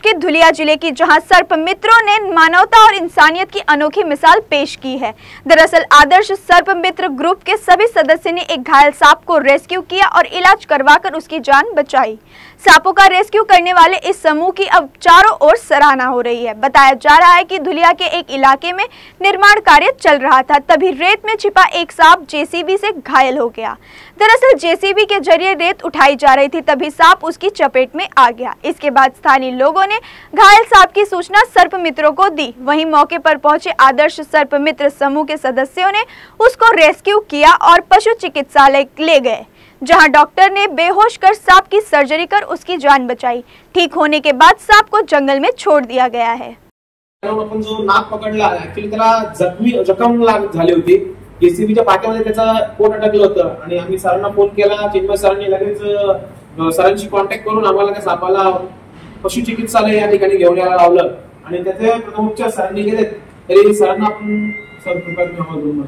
महाराष्ट्र के धुलिया जिले की, जहां सर्प मित्रों ने मानवता और इंसानियत की अनोखी मिसाल पेश की है। दरअसल आदर्श सर्प मित्र ग्रुप के सभी सदस्यों ने एक घायल सांप को रेस्क्यू किया और इलाज करवाकर उसकी जान बचाई। सांपों का रेस्क्यू करने वाले इस समूह की अब चारों ओर सराहना हो रही है। बताया जा रहा है कि धुलिया के एक इलाके में निर्माण कार्य चल रहा था, तभी रेत में छिपा एक सांप जेसीबी से घायल हो गया। दरअसल जेसीबी के जरिए रेत उठाई जा रही थी, तभी सांप उसकी चपेट में आ गया। इसके बाद स्थानीय लोगों ने घायल सांप की सूचना सर्प मित्रों को दी। वहीं मौके पर पहुंचे आदर्श सर्प मित्र समूह के सदस्यों ने उसको रेस्क्यू किया और पशु चिकित्सालय ले गए, जहां डॉक्टर ने बेहोश कर सांप की सर्जरी कर उसकी जान बचाई। ठीक होने के बाद सांप को जंगल में छोड़ दिया गया है। आपण जो नाक पकडला, ऍक्च्युअली त्याला जखम झाली होती। जेसीबीच्या पाठीमध्ये त्याचा पोट अटकलं होतं आणि आम्ही सरांना फोन केला। चिन्मय सरांनी लगेच सरांशी कॉन्टॅक्ट करून आम्हाला त्या सापाला पशु चिकित्सालय या ठिकाणी घेऊन यायला लावलं आणि त्याचे प्रथमोपचार सरांनी केले। तरी सरांना आपण सर्व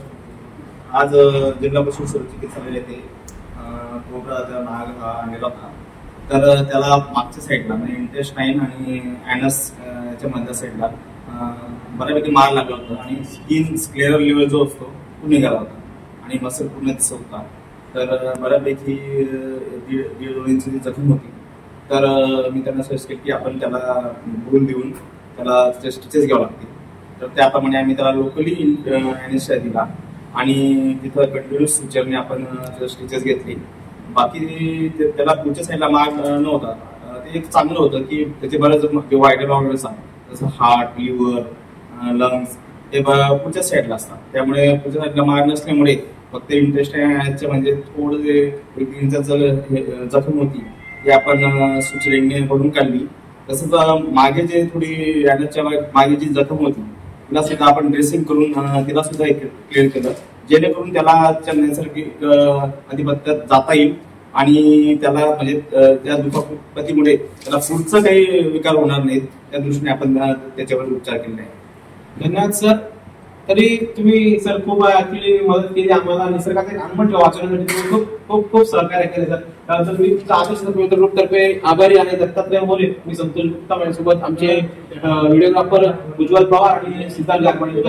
आज जिल्हा पशु चिकित्सालय येथे कोबरा नाग हा आणलेला होता। तर त्याला मागच्या साईडला म्हणजे इंटेस्टाईन आणि ॲनस च्या मधल्या साईडला बऱ्यापैकी मार लागला होता आणि स्किन स्क्लेरल लेवल जो असतो तो निघाला होता आणि मसल पूर्ण दिसत होता। तर बऱ्यापैकी 1.5 इंची जखम होती। तर मी त्यांना सजेस्ट केलं की आपण त्याला बोल देऊन त्याला स्टिचेस घ्यावं लागतील। तर त्याप्रमाणे आम्ही त्याला लोकली ॲनेस्थेसिया दिला आणि तिथं कंटिन्युअस सुचरने आपण स्टिचेस घेतले। बाकी त्याला पुढच्या साईडला मार्क नव्हता। ते एक चांगलं होतं की त्याचे बरेच व्हायटल ऑर्गन्स आहेत, जसं हार्ट, लिव्हर, लंग्स ते पुढच्या साईडला असतात। त्यामुळे पुढच्या साईडला मार्क नसल्यामुळे फक्त इंटेस्टाईनच्या म्हणजे थोडं जे 1 इंचाचं जखम होती ती आपण सुचरेने भरून काढली। तसंच मागे जे थोडी ॲनसच्या मागे जी जखम होती तिला सुद्धा आपण ड्रेसिंग करून तिला सुद्धा क्लिअर केलं, जेणेकरून त्याला नैसर्गिक अधिपत्यात जाता येईल आणि त्याला म्हणजे त्या दुखापतीमुळे त्याला पुढचं काही विकार होणार नाहीत, त्या दृष्टीने आपण त्याच्यावर उपचार केले आहे। धन्यवाद सर। तरी तुम्ही सर खूप ऍक्च्युअली मदत केली आम्हाला। निसर्गाचे अंगण वाचवण्यासाठी खूप खूप खूप सहकार्य केले सर। त्यानंतर मी आदर्श मित्र ग्रुपतर्फे आभारी आहे। दत्तात्रय मोरे, मी संतोष गुप्ता माझ्यासोबत आमचे व्हिडिओग्राफर उज्ज्वल पवार आणि सिद्धार्थ गारवाणी।